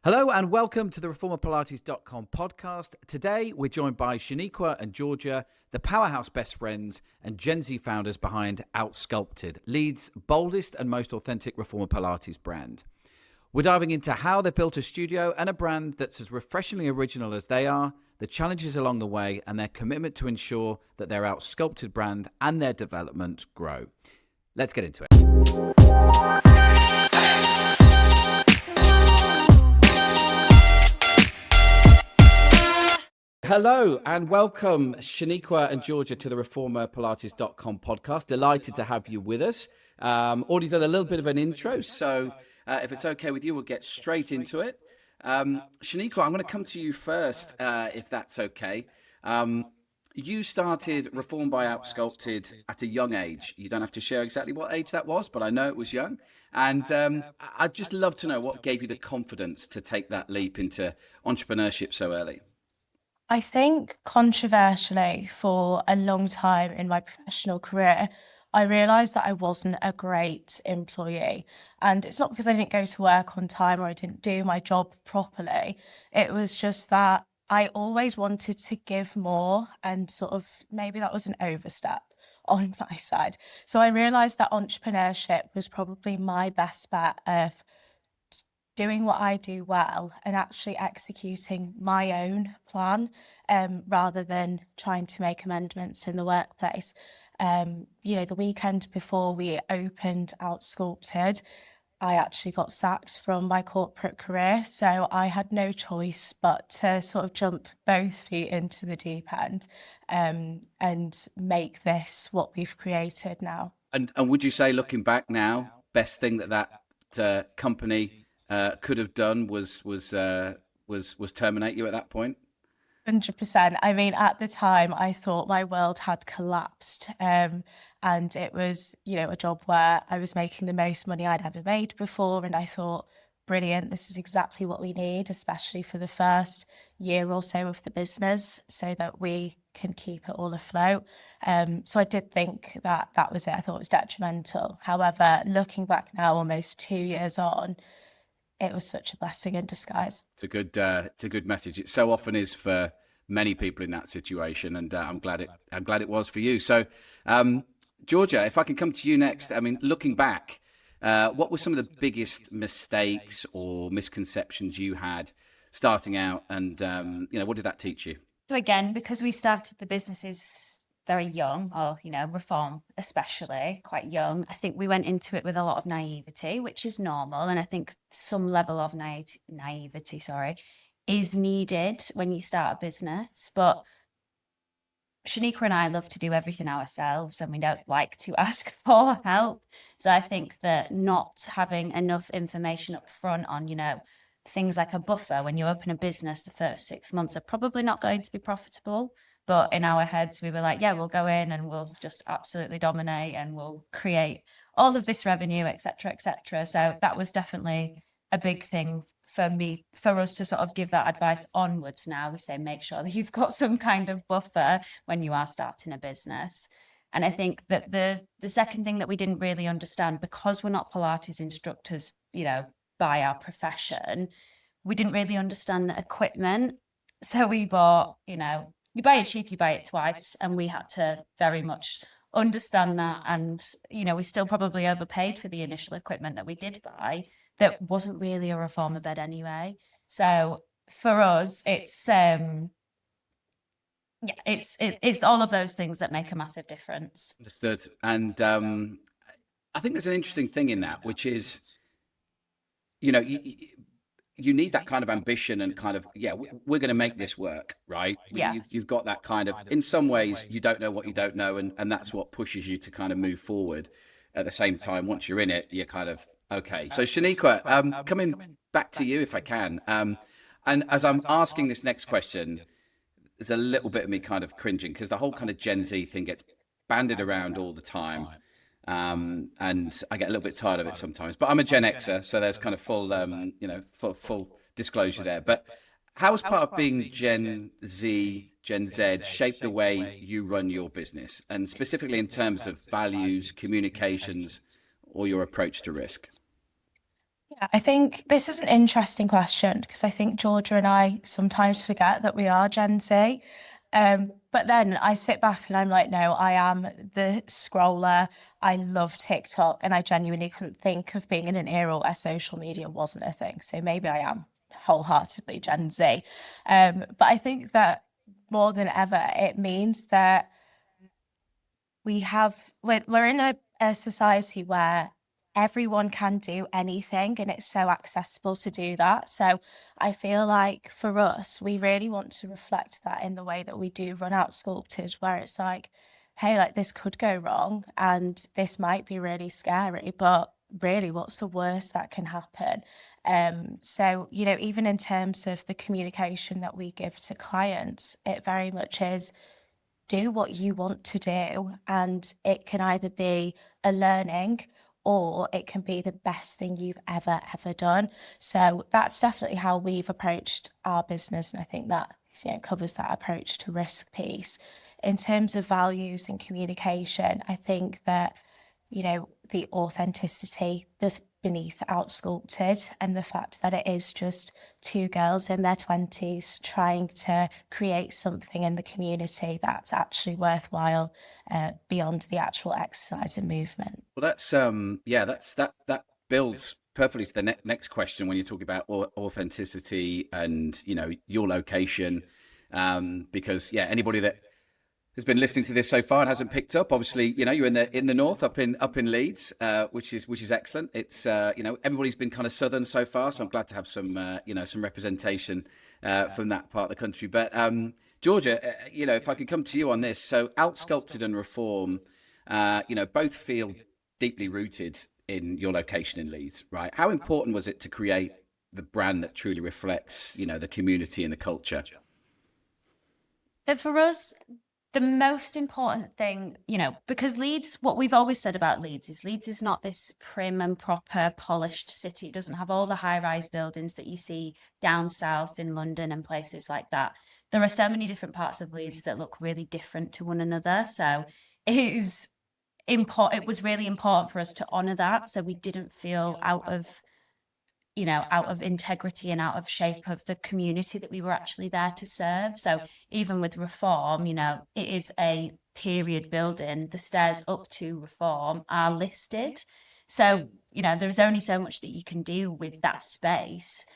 Hello and welcome to the reformerpilates.com podcast. Today we're joined by Shiniqua and Georgia, the powerhouse best friends and Gen Z founders behind Outskulpted, Leeds' boldest and most authentic Reformer Pilates brand. We're diving into how they built a studio and a brand that's as refreshingly original as they are, the challenges along the way, and their commitment to ensure that their Outskulpted brand and their development grow. Let's get into it. Hello and welcome, Shiniqua and Georgia, to the reformerpilates.com podcast. Delighted to have you with us. Already done a little bit of an intro, so if it's okay with you, we'll get straight into it. Shiniqua, I'm going to come to you first, if that's okay. You started Reform by Outskulpted at a young age. You don't have to share exactly what age that was, but I know it was young. And I'd just love to know what gave you the confidence to take that leap into entrepreneurship so early. I think controversially, for a long time in my professional career, I realised that I wasn't a great employee. And it's not because I didn't go to work on time or I didn't do my job properly. It was just that I always wanted to give more, and sort of maybe that was an overstep on my side. So I realised that entrepreneurship was probably my best bet of doing what I do well and actually executing my own plan, rather than trying to make amendments in the workplace. The weekend before we opened Outsculpted, I actually got sacked from my corporate career. So I had no choice but to sort of jump both feet into the deep end, and make this what we've created now. And would you say, looking back now, best thing that company could have done was terminate you at that point? 100%. I mean, at the time, I thought my world had collapsed, and it was, a job where I was making the most money I'd ever made before, and I thought, brilliant, this is exactly what we need, especially for the first year or so of the business, so that we can keep it all afloat. So I did think that was it. I thought it was detrimental. However, looking back now, almost 2 years on, it was such a blessing in disguise. It's a good message. It so often is for many people in that situation, and I'm glad it was for you. So, Georgia, if I can come to you next. I mean, looking back, what were some of the biggest mistakes or misconceptions you had starting out, and what did that teach you? So again, because we started the businesses very young, or, Reform especially, quite young, I think we went into it with a lot of naivety, which is normal. And I think some level of naivety, is needed when you start a business. But Shaniqua and I love to do everything ourselves, and we don't like to ask for help. So I think that not having enough information up front on, things like a buffer when you open a business, the first 6 months are probably not going to be profitable. But in our heads, we were like, yeah, we'll go in and we'll just absolutely dominate and we'll create all of this revenue, et cetera, et cetera. So that was definitely a big thing for us to sort of give that advice onwards. Now we say, make sure that you've got some kind of buffer when you are starting a business. And I think that the second thing that we didn't really understand, because we're not Pilates instructors, by our profession, we didn't really understand the equipment. So we bought, you buy it cheap, you buy it twice. And we had to very much understand that. And, we still probably overpaid for the initial equipment that we did buy that wasn't really a reformer bed anyway. So for us, it's all of those things that make a massive difference. Understood. And I think there's an interesting thing in that, which is, you need that kind of ambition and kind of, we're going to make this work, right? Yeah. You've got that kind of, in some ways, you don't know what you don't know, and that's what pushes you to kind of move forward. At the same time, once you're in it, you're kind of, okay. So Shaniqua, coming back to you if I can. And as I'm asking this next question, there's a little bit of me kind of cringing, because the whole kind of Gen Z thing gets bandied around all the time. And I get a little bit tired of it sometimes, but I'm a Gen Xer, so there's kind of full disclosure there. But how has part of being Gen Z, Gen Z shaped the way you run your business, and specifically in terms of values, communications, or your approach to risk? Yeah, I think this is an interesting question because I think Georgia and I sometimes forget that we are Gen Z. But then I sit back and I'm like, no, I am the scroller. I love TikTok, and I genuinely couldn't think of being in an era where social media wasn't a thing. So maybe I am wholeheartedly Gen Z. But I think that more than ever, it means that we're in a society where everyone can do anything, and it's so accessible to do that. So I feel like for us, we really want to reflect that in the way that we do run Outsculpted, where it's like, hey, like this could go wrong and this might be really scary, but really what's the worst that can happen? So, even in terms of the communication that we give to clients, it very much is do what you want to do, and it can either be a learning or it can be the best thing you've ever done. So that's definitely how we've approached our business, and I think that covers that approach to risk piece. In terms of values and communication, I think that the authenticity beneath Outsculpted, and the fact that it is just two girls in their 20s trying to create something in the community that's actually worthwhile, beyond the actual exercise and movement. Well, that's that builds perfectly to the next question when you're talking about authenticity and your location, because anybody that has been listening to this so far and hasn't picked up, obviously, you're in the north, up in Leeds, which is excellent. It's everybody's been kind of southern so far, so I'm glad to have some some representation from that part of the country. But Georgia, if I could come to you on this, so Outsculpted and Reform, both feel deeply rooted in your location in Leeds, right? How important was it to create the brand that truly reflects the community and the culture? But for us, the most important thing, because Leeds, what we've always said about Leeds is not this prim and proper polished city. It doesn't have all the high-rise buildings that you see down south in London and places like that. There are so many different parts of Leeds that look really different to one another. So it was really important for us to honor that, so we didn't feel out of integrity and out of shape of the community that we were actually there to serve. So even with Reform, it is a period building. The stairs up to Reform are listed. So, there's only so much that you can do with that space.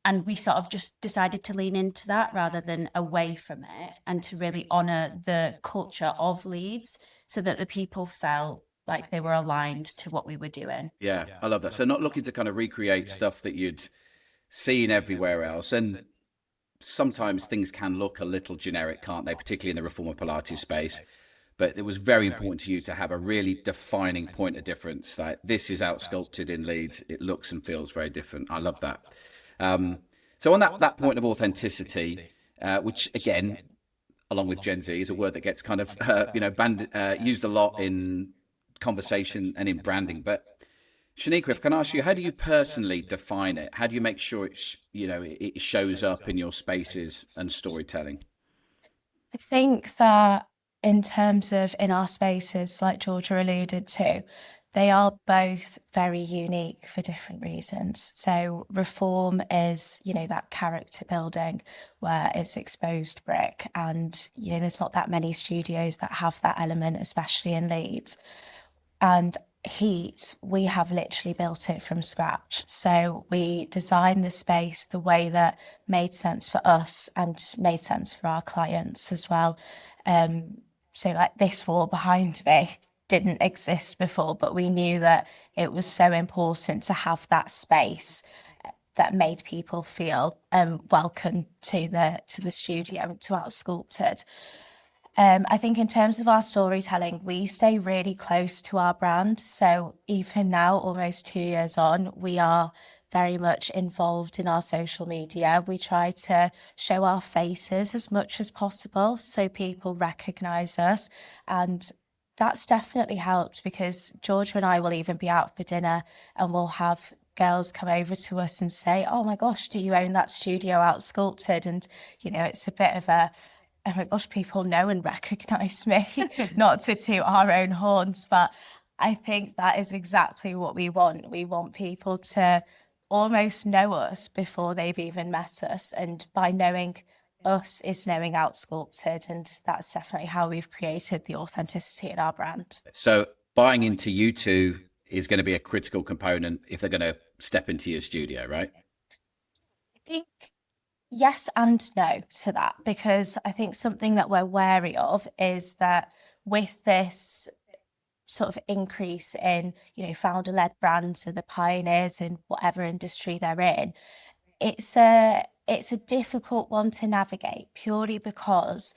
And we sort of just decided to lean into that rather than away from it, and to really honour the culture of Leeds so that the people felt like they were aligned to what we were doing. Yeah, I love that. So not looking to kind of recreate stuff that you'd seen everywhere else. And sometimes things can look a little generic, can't they? Particularly in the Reformer Pilates space. But it was very important to you to have a really defining point of difference. Like, this is Outsculpted in Leeds. It looks and feels very different. I love that. So on that point of authenticity, which again, along with Gen Z, is a word that gets kind of used a lot in conversation and in branding. But Shiniqua, if I can ask you, how do you personally define it? How do you make sure it shows up in your spaces and storytelling? I think that in terms of in our spaces, like Georgia alluded to, they are both very unique for different reasons. So Reform is, that character building where it's exposed brick, and, there's not that many studios that have that element, especially in Leeds. And Heat, we have literally built it from scratch. So we designed the space the way that made sense for us and made sense for our clients as well. So like this wall behind me didn't exist before, but we knew that it was so important to have that space that made people feel welcome to the studio, to Outsculpted. I think in terms of our storytelling, we stay really close to our brand. So even now, almost 2 years on, we are very much involved in our social media. We try to show our faces as much as possible so people recognize us. And that's definitely helped, because Georgia and I will even be out for dinner and we'll have girls come over to us and say, oh my gosh, do you own that studio Outsculpted? And, it's a bit of a, oh my gosh, people know and recognize me, not to toot our own horns, but I think that is exactly what we want. We want people to almost know us before they've even met us. And by knowing us is knowing Outsculpted, and that's definitely how we've created the authenticity in our brand. So buying into you two is going to be a critical component if they're going to step into your studio, right? I think yes and no to that, because I think something that we're wary of is that with this sort of increase in, founder-led brands and the pioneers in whatever industry they're in, it's a difficult one to navigate purely because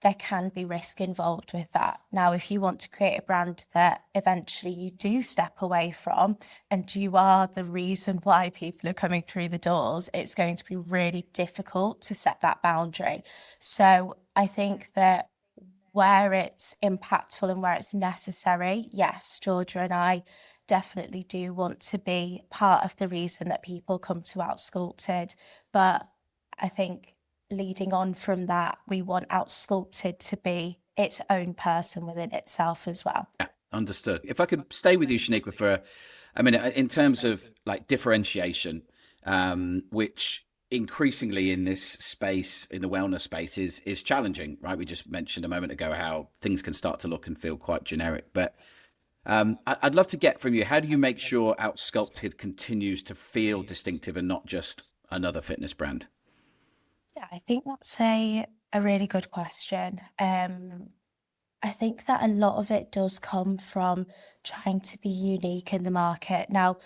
there can be risk involved with that. Now, if you want to create a brand that eventually you do step away from and you are the reason why people are coming through the doors, it's going to be really difficult to set that boundary. So I think that where it's impactful and where it's necessary, yes, Georgia and I definitely do want to be part of the reason that people come to Outsculpted. But I think leading on from that, we want Outsculpted to be its own person within itself as well. Yeah, understood. If I could stay with you, Shaniqua, for a minute, in terms of like differentiation, which increasingly in this space, in the wellness space, is challenging, right? We just mentioned a moment ago how things can start to look and feel quite generic. But I'd love to get from you, how do you make sure Outsculpted continues to feel distinctive and not just another fitness brand? Yeah, I think that's a really good question. I think that a lot of it does come from trying to be unique in the market. Now,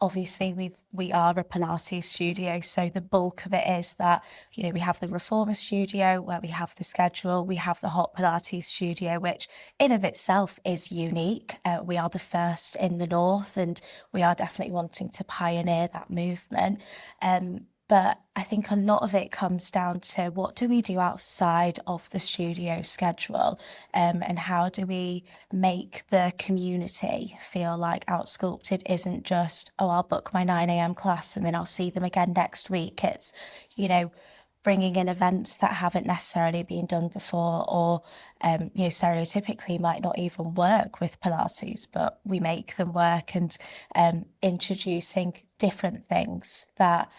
obviously, we are a Pilates studio, so the bulk of it is that, we have the Reformer studio where we have the schedule, we have the Hot Pilates studio, which in of itself is unique. We are the first in the North, and we are definitely wanting to pioneer that movement. But I think a lot of it comes down to what do we do outside of the studio schedule, and how do we make the community feel like Outsculpted isn't just, oh, I'll book my 9 a.m. class and then I'll see them again next week. It's, bringing in events that haven't necessarily been done before, or, stereotypically might not even work with Pilates, but we make them work, and introducing different things that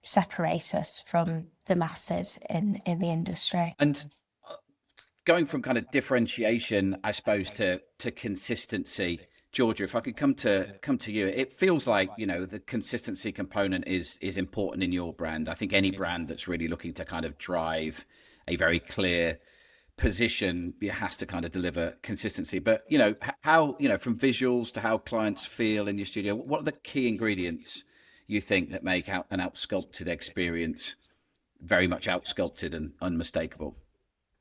separate us from the masses in the industry. And going from kind of differentiation, I suppose, to consistency, Georgia, if I could come to you, it feels like, the consistency component is important in your brand. I think any brand that's really looking to kind of drive a very clear position, it has to kind of deliver consistency. But, how, from visuals to how clients feel in your studio, what are the key ingredients you think that make out an Outsculpted experience very much Outsculpted and unmistakable?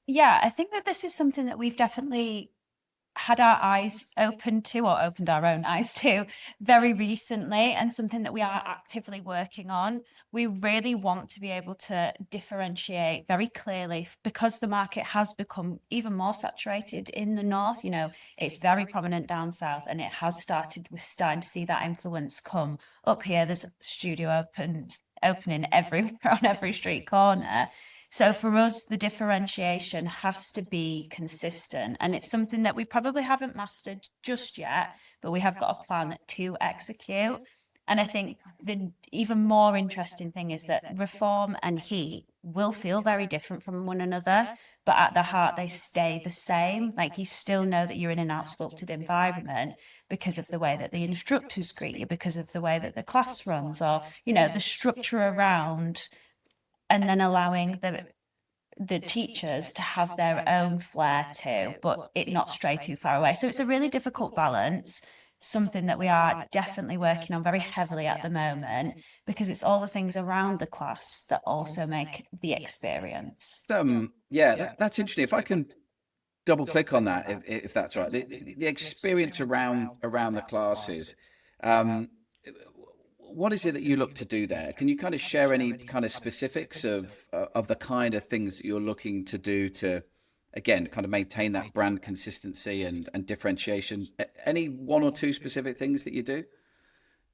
Yeah, I think that this is something that we've definitely had our eyes opened to, or opened our own eyes to, very recently, and something that we are actively working on. We really want to be able to differentiate very clearly, because the market has become even more saturated in the North. It's very prominent down south, and it has we're starting to see that influence come up here. There's a studio opening everywhere on every street corner. So for us, the differentiation has to be consistent, and it's something that we probably haven't mastered just yet, but we have got a plan to execute. And I think the even more interesting thing is that Reform and Heat will feel very different from one another, but at the heart, they stay the same. Like, you still know that you're in an Outsculpted environment because of the way that the instructors greet you, because of the way that the class runs, or, the structure around, and then allowing the teachers to have their own flair too, but it not stray too far away. So it's a really difficult balance, something that we are definitely working on very heavily at the moment, because it's all the things around the class that also make the experience. That's interesting. If I can double click on that, if that's right, the experience around the classes. What is it that you look to do there? Can you kind of share any kind of specifics of the kind of things that you're looking to do to, again, kind of maintain that brand consistency and differentiation? Any one or two specific things that you do?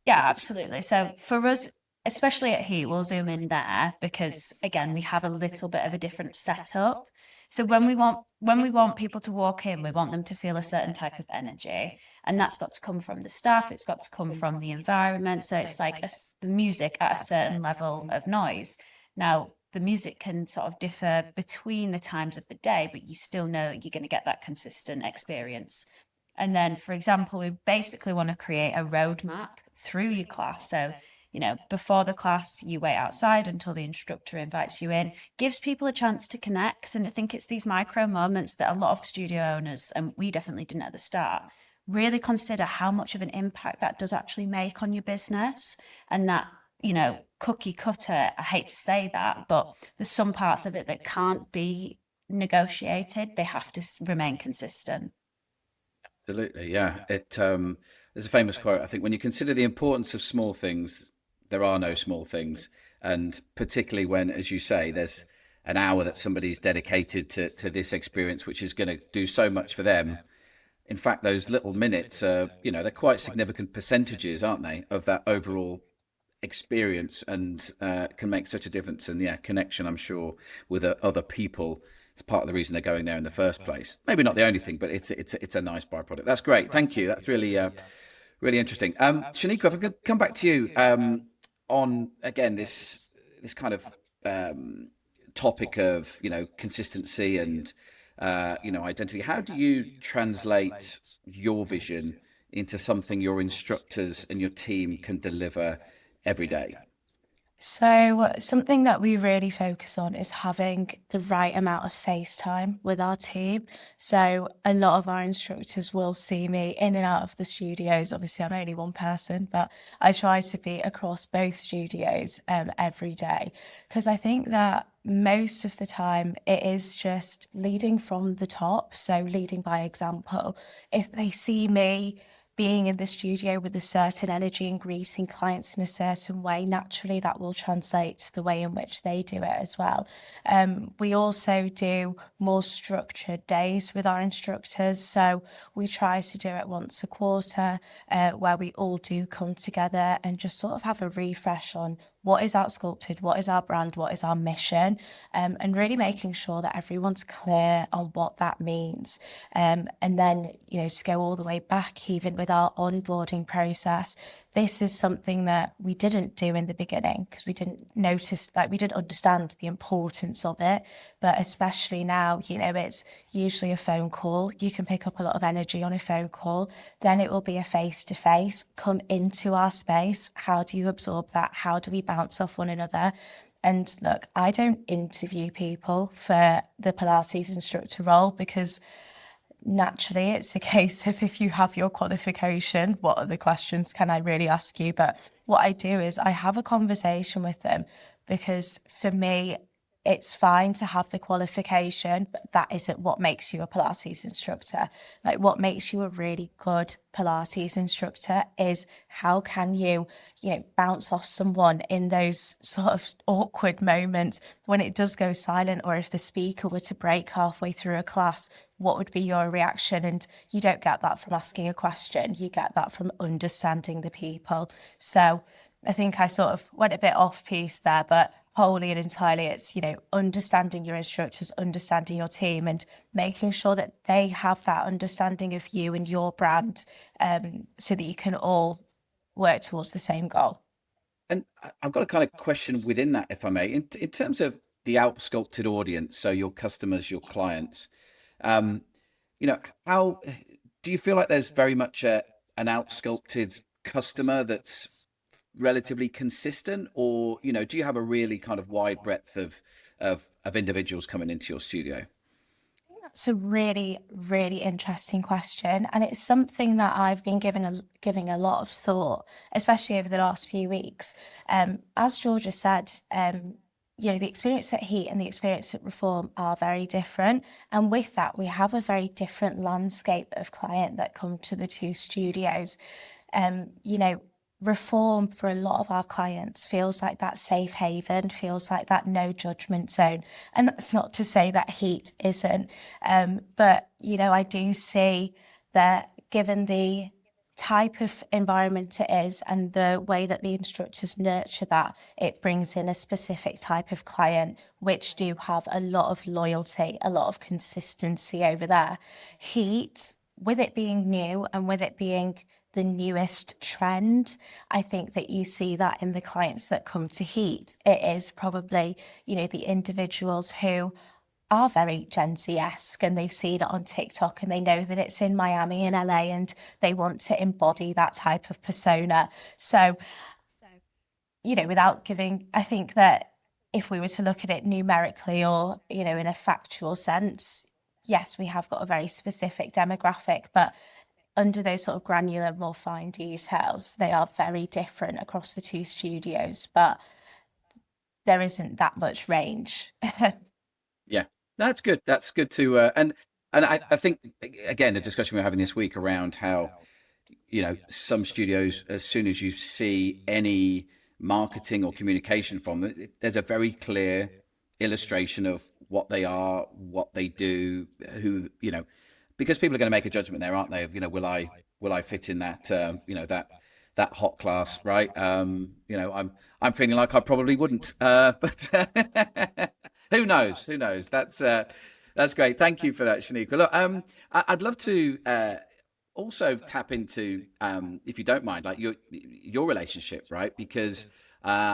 Yeah, absolutely. So for us, especially at Heat, we'll zoom in there because, again, we have a little bit of a different setup. So when we want people to walk in, we want them to feel a certain type of energy. And that's got to come from the staff, it's got to come from the environment. So it's like the music at a certain level of noise. Now, the music can sort of differ between the times of the day, but you still know that you're going to get that consistent experience. And then, for example, we basically want to create a roadmap through your class. So, before the class, you wait outside until the instructor invites you in, gives people a chance to connect. And I think it's these micro moments that a lot of studio owners, and we definitely didn't at the start, really consider how much of an impact that does actually make on your business. And that, cookie cutter, I hate to say that, but there's some parts of it that can't be negotiated. They have to remain consistent. Absolutely, yeah. There's a famous quote. I think when you consider the importance of small things, there are no small things, and particularly when, as you say, there's an hour that somebody's dedicated to this experience, which is going to do so much for them. In fact, those little minutes are, they're quite significant percentages, aren't they, of that overall experience, and can make such a difference. And yeah, connection, I'm sure, with other people. It's part of the reason they're going there in the first place. Maybe not the only thing, but it's a nice byproduct. That's great. Thank you. That's really really interesting. Shiniqua, if I could come back to you on again this kind of topic of consistency and identity. How do you translate your vision into something your instructors and your team can deliver every day? So something that we really focus on is having the right amount of face time with our team. So a lot of our instructors will see me in and out of the studios. Obviously, I'm only one person, but I try to be across both studios every day, because I think that most of the time it is just leading from the top. So leading by example. If they see me being in the studio with a certain energy and greeting clients in a certain way, naturally that will translate to the way in which they do it as well. We also do more structured days with our instructors. So we try to do it once a quarter, where we all do come together and just sort of have a refresh on what is Outskulpted, what is our brand, what is our mission, and really making sure that everyone's clear on what that means. And then, to go all the way back, even with our onboarding process, this is something that we didn't do in the beginning because we didn't understand the importance of it. But especially now, it's usually a phone call. You can pick up a lot of energy on a phone call. Then it will be a face-to-face. Come into our space. How do you absorb that? How do we bounce off one another? And look, I don't interview people for the Pilates instructor role, because naturally it's a case of, if you have your qualification, what other questions can I really ask you? But what I do is I have a conversation with them, because for me, it's fine to have the qualification, but that isn't what makes you a Pilates instructor. Like, what makes you a really good Pilates instructor is how can you, bounce off someone in those sort of awkward moments when it does go silent, or if the speaker were to break halfway through a class, what would be your reaction? And you don't get that from asking a question. You get that from understanding the people. So I think I sort of went a bit off piece there, but wholly and entirely it's, understanding your instructors, understanding your team, and making sure that they have that understanding of you and your brand, so that you can all work towards the same goal. And I've got a kind of question within that, if I may, in terms of the Outsculpted audience, so your customers, your clients, how do you feel like there's very much an Outsculpted customer that's relatively consistent, or do you have a really kind of wide breadth of individuals coming into your studio? It's a really, really interesting question, and it's something that I've been giving a lot of thought, especially over the last few weeks. As Georgia said, the experience at Heat and the experience at Reform are very different, and with that, we have a very different landscape of client that come to the two studios. Reform for a lot of our clients feels like that safe haven, feels like that no judgment zone. And that's not to say that Heat isn't. But, I do see that given the type of environment it is and the way that the instructors nurture that, it brings in a specific type of client, which do have a lot of loyalty, a lot of consistency over there. Heat, with it being new and with it being the newest trend, I think that you see that in the clients that come to Heat. It is probably, you know, the individuals who are very Gen Z-esque and they've seen it on TikTok and they know that it's in Miami and LA and they want to embody that type of persona. So, you know, without giving, I think that if we were to look at it numerically or, you know, in a factual sense, yes, we have got a very specific demographic, but under those sort of granular, more fine details, they are very different across the two studios, but there isn't that much range. Yeah, that's good. That's good to and I think again the discussion we're having this week around how, you know, some studios, as soon as you see any marketing or communication from it, there's a very clear illustration of what they are, what they do, who, you know, because people are going to make a judgment there, aren't they? Of, you know, will I fit in that, you know, that hot class, right? You know, I'm feeling like I probably wouldn't, but who knows? Who knows? That's great. Thank you for that, Shaniqua. Look, I'd love to also tap into, if you don't mind, like your relationship, right? Because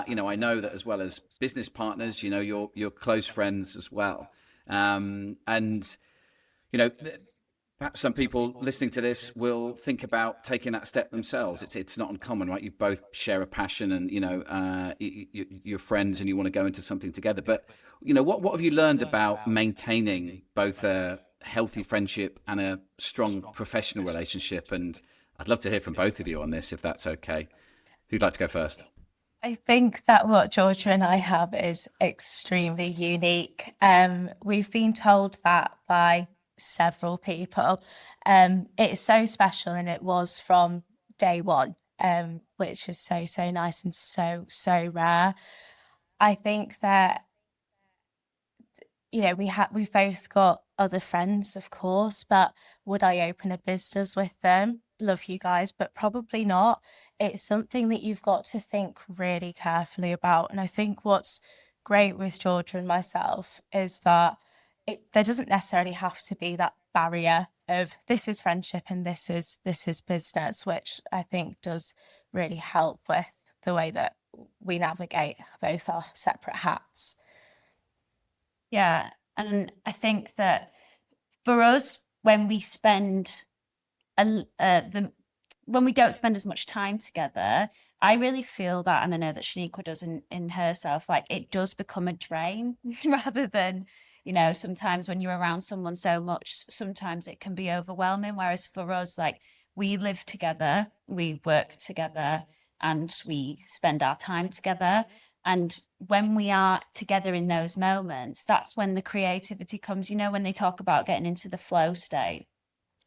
you know, I know that as well as business partners, you know, you're close friends as well, and you know. Perhaps some people listening to this will think about taking that step themselves. It's not uncommon, right? You both share a passion, and you know you're friends, and you want to go into something together. But you know, what have you learned about maintaining both a healthy friendship and a strong professional relationship? And I'd love to hear from both of you on this, if that's okay. Who'd like to go first? I think that what Georgia and I have is extremely unique. We've been told that by several people. It's so special and it was from day one, which is so, so nice and so, so rare. I think that, you know, we've both got other friends, of course, but would I open a business with them? Love you guys, but probably not. It's something that you've got to think really carefully about. And I think what's great with Georgia and myself is that there doesn't necessarily have to be that barrier of this is friendship and this is business, which I think does really help with the way that we navigate both our separate hats. Yeah. And I think that for us, when we spend when we don't spend as much time together, I really feel that, and I know that Shaniqua does in herself, like it does become a drain rather than, you know, sometimes when you're around someone so much, sometimes it can be overwhelming. Whereas for us, like we live together, we work together, and we spend our time together. And when we are together in those moments, that's when the creativity comes. You know, when they talk about getting into the flow state,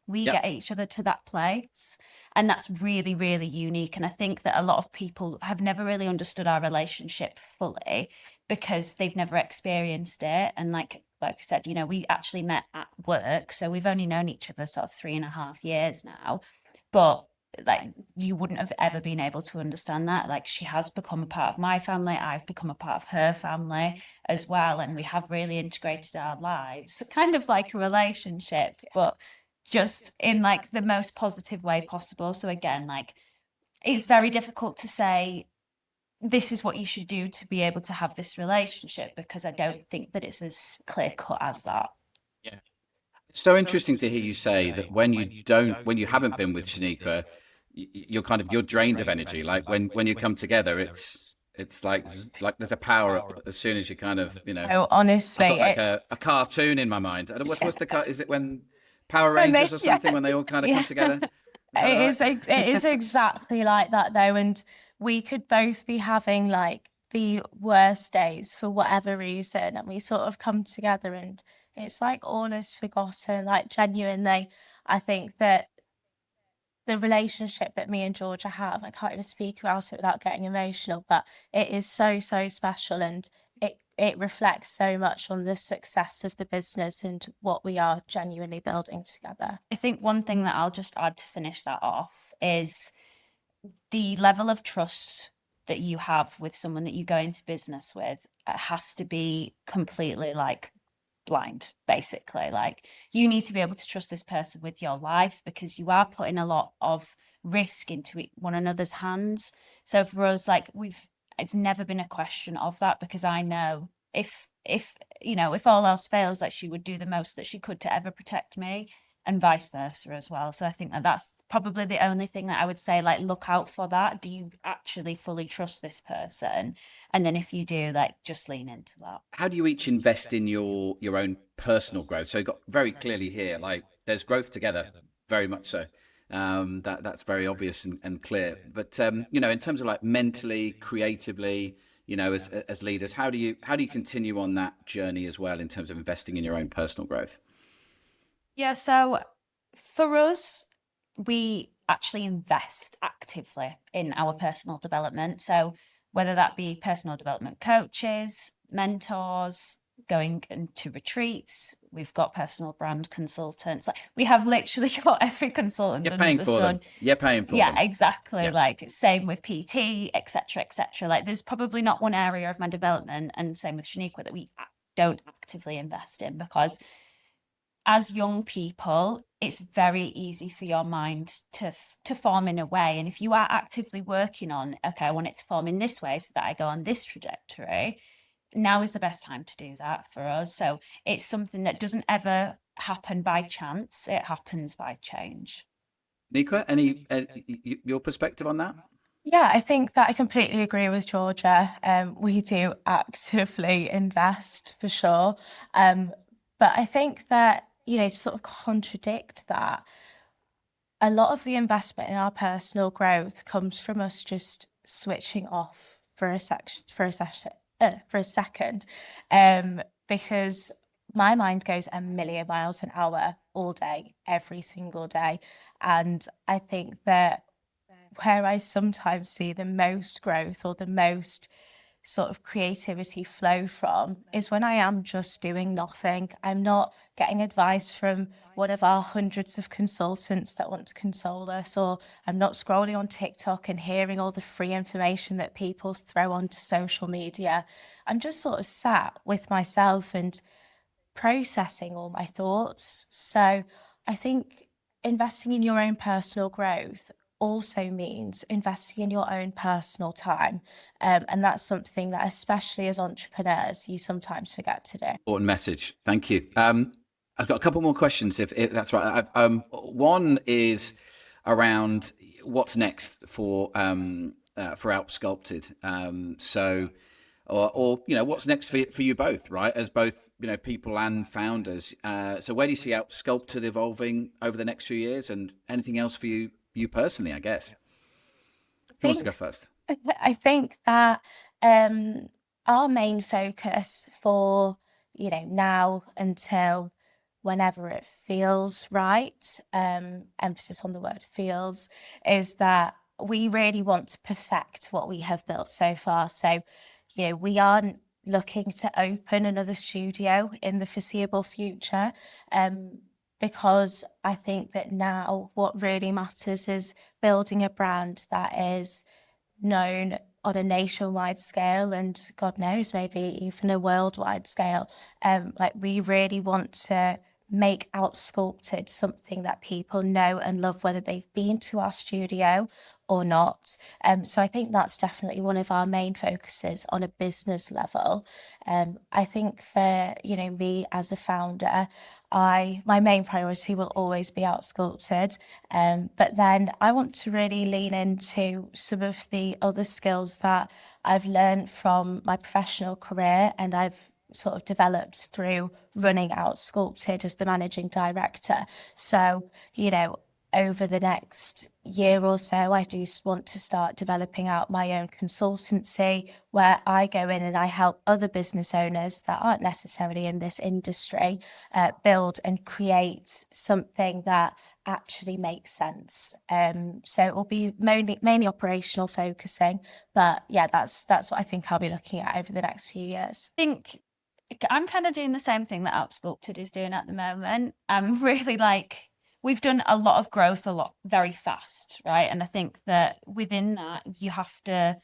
we Yep. get each other to that place. And that's really, really unique. And I think that a lot of people have never really understood our relationship fully because they've never experienced it. And like I said, you know, we actually met at work. So we've only known each other sort of 3.5 years now. But like you wouldn't have ever been able to understand that. Like she has become a part of my family. I've become a part of her family as well. And we have really integrated our lives, kind of like a relationship, but just in like the most positive way possible. So again, like it's very difficult to say this is what you should do to be able to have this relationship, because I don't think that it's as clear cut as that. Yeah. It's so interesting to hear you say that when you haven't been with Shaniqua, you're drained of energy. Like when you come together, it's like there's a power up as soon as you kind of, you know. Oh, honestly, I've got like a cartoon in my mind. What's the car? Is it when Power When they- Rangers or something, yeah. when they all kind of Yeah. come together? Is that It right? is it is exactly like that though, and we could both be having like the worst days for whatever reason, and we sort of come together and it's like all is forgotten. Like genuinely, I think that the relationship that me and Georgia have, I can't even speak about it without getting emotional, but it is so, so special, and it reflects so much on the success of the business and what we are genuinely building together. I think one thing that I'll just add to finish that off is the level of trust that you have with someone that you go into business with has to be completely like blind, basically. Like, you need to be able to trust this person with your life, because you are putting a lot of risk into one another's hands. So for us, like, it's never been a question of that, because I know if if all else fails, that she would do the most that she could to ever protect me, and vice versa as well. So I think that that's probably the only thing that I would say, like, look out for that. Do you actually fully trust this person? And then if you do, like, just lean into that. How do you each invest in your own personal growth? So you got very clearly here, like, there's growth together, very much so. That's very obvious and clear. But in terms of, like, mentally, creatively, as leaders, how do you continue on that journey as well in terms of investing in your own personal growth? Yeah, so for us, we actually invest actively in our personal development. So whether that be personal development coaches, mentors, going into retreats, we've got personal brand consultants. Like, we have literally got every consultant You're under paying the for sun. them. You're paying for Yeah, them. exactly. Yeah. Like, same with PT, etc., etc. Like, there's probably not one area of my development, and same with Shaniqua, that we don't actively invest in, because as young people, it's very easy for your mind to form in a way. And if you are actively working on, okay, I want it to form in this way so that I go on this trajectory, now is the best time to do that for us. So it's something that doesn't ever happen by chance. It happens by change. Nika, any your perspective on that? Yeah, I think that I completely agree with Georgia. We do actively invest for sure. But I think that, to sort of contradict that, a lot of the investment in our personal growth comes from us just switching off for a second, because my mind goes a million miles an hour all day, every single day, and I think that where I sometimes see the most growth or the most sort of creativity flow from is when I am just doing nothing. I'm not getting advice from one of our hundreds of consultants that want to console us, or I'm not scrolling on TikTok and hearing all the free information that people throw onto social media. I'm just sort of sat with myself and processing all my thoughts. So I think investing in your own personal growth also means investing in your own personal time. And that's something that, especially as entrepreneurs, you sometimes forget to do. Important message. Thank you. I've got a couple more questions, if that's right. One is around what's next for Outskulpted. Or what's next for you both, right? As both people and founders. So where do you see Outskulpted evolving over the next few years, and anything else for you personally, I guess? Who wants to go first? I think that our main focus for now until whenever it feels right, emphasis on the word feels, is that we really want to perfect what we have built so far. So, we aren't looking to open another studio in the foreseeable future, because I think that now what really matters is building a brand that is known on a nationwide scale, and God knows, maybe even a worldwide scale. Like, we really want to make Outskulpted something that people know and love, whether they've been to our studio or not. So I think that's definitely one of our main focuses on a business level. I think for me as a founder, my main priority will always be Outskulpted, but then I want to really lean into some of the other skills that I've learned from my professional career, and I've sort of developed through running Outskulpted as the managing director. So, over the next year or so, I do want to start developing out my own consultancy, where I go in and I help other business owners that aren't necessarily in this industry build and create something that actually makes sense. So it will be mainly operational focusing, but yeah, that's what I think I'll be looking at over the next few years. I think I'm kind of doing the same thing that Outskulpted is doing at the moment. I'm really we've done a lot of growth, very fast, right? And I think that within that, you have to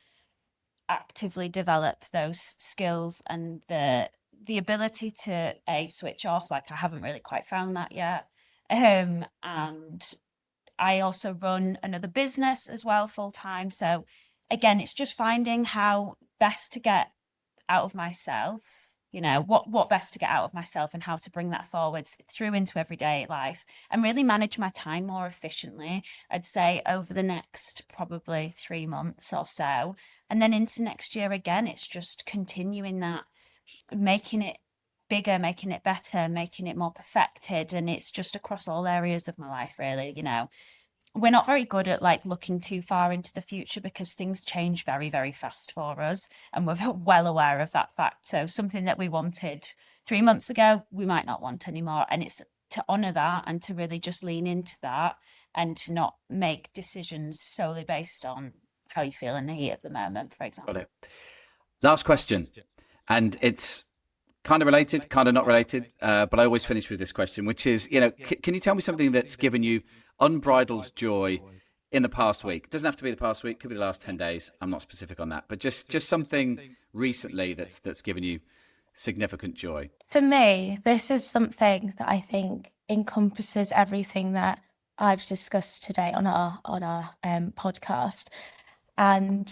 actively develop those skills and the the ability to switch off, like I haven't really quite found that yet. And I also run another business as well full time. So again, it's just finding how best to get out of myself, what best to get out of myself and how to bring that forwards through into everyday life and really manage my time more efficiently, I'd say over the next probably 3 months or so. And then into next year again, it's just continuing that, making it bigger, making it better, making it more perfected. And it's just across all areas of my life, really. We're not very good at like looking too far into the future because things change very, very fast for us. And we're well aware of that fact. So something that we wanted 3 months ago, we might not want anymore. And it's to honor that and to really just lean into that and to not make decisions solely based on how you feel in the heat of the moment, for example. Got it. Last question. And it's kind of related, kind of not related, but I always finish with this question, which is, can you tell me something that's given you unbridled joy in the past week? It doesn't have to be the past week, could be the last 10 days. I'm not specific on that, but just something recently that's given you significant joy. For me, this is something that I think encompasses everything that I've discussed today on our podcast. And,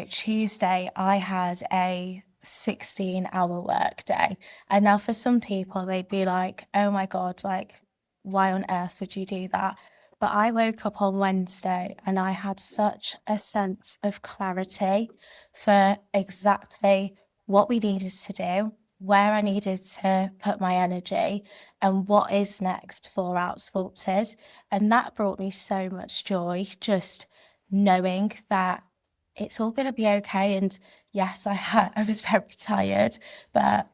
Tuesday I had a 16-hour work day. And now for some people, they'd be like, oh my God, like, why on earth would you do that? But I woke up on Wednesday and I had such a sense of clarity for exactly what we needed to do, where I needed to put my energy, and what is next for Outskulpted. And that brought me so much joy, just knowing that it's all going to be okay. And yes, I was very tired, but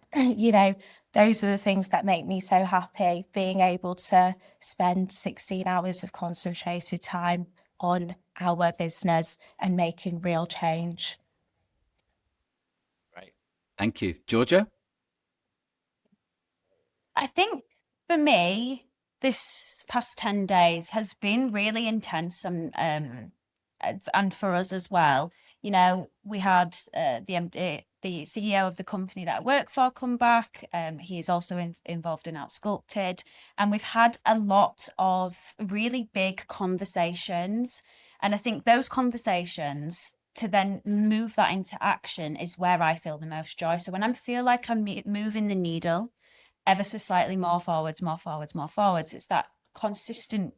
those are the things that make me so happy, being able to spend 16 hours of concentrated time on our business and making real change. Right. Thank you. Georgia? I think for me, this past 10 days has been really intense and for us as well. We had the CEO of the company that I work for come back. He is also involved in Outskulpted. And we've had a lot of really big conversations. And I think those conversations, to then move that into action, is where I feel the most joy. So when I feel like I'm moving the needle ever so slightly more forwards, it's that consistent,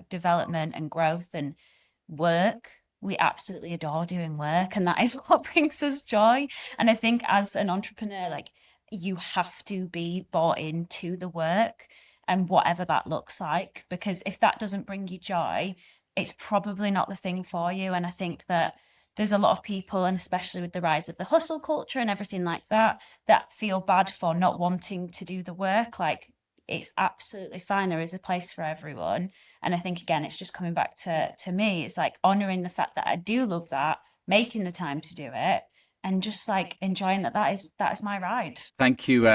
development and growth and work. We absolutely adore doing work, and that is what brings us joy. And I think as an entrepreneur, like, you have to be bought into the work and whatever that looks like, because if that doesn't bring you joy, it's probably not the thing for you. And I think that there's a lot of people, and especially with the rise of the hustle culture and everything like that, that feel bad for not wanting to do the work. Like, it's absolutely fine. There is a place for everyone. And I think, again, it's just coming back to me. It's like honoring the fact that I do love that, making the time to do it, and just like enjoying that is my ride. Thank you.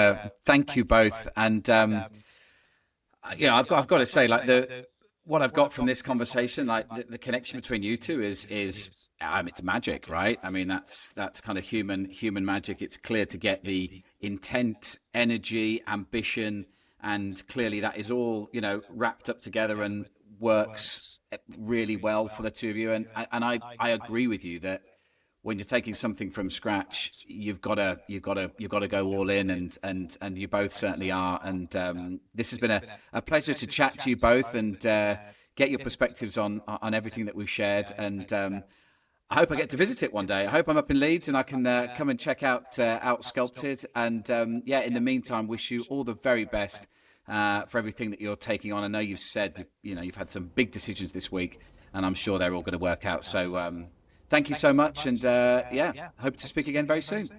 Thank you both. And, I've got to say, like, what I've got from this conversation, like the connection between you two is it's magic, right? I mean, that's kind of human magic. It's clear to get the intent, energy, ambition, and clearly that is all, wrapped up together and works really well for the two of you. And I agree with you that when you're taking something from scratch, you've got to go all in, and you both certainly are. And this has been a pleasure to chat to you both and get your perspectives on everything that we've shared. And I hope I get to visit it one day. I hope I'm up in Leeds and I can come and check out Outskulpted. And in the meantime, wish you all the very best for everything that you're taking on. I know you've said you've had some big decisions this week, and I'm sure they're all going to work out. So thank you so much, and hope to speak again very soon.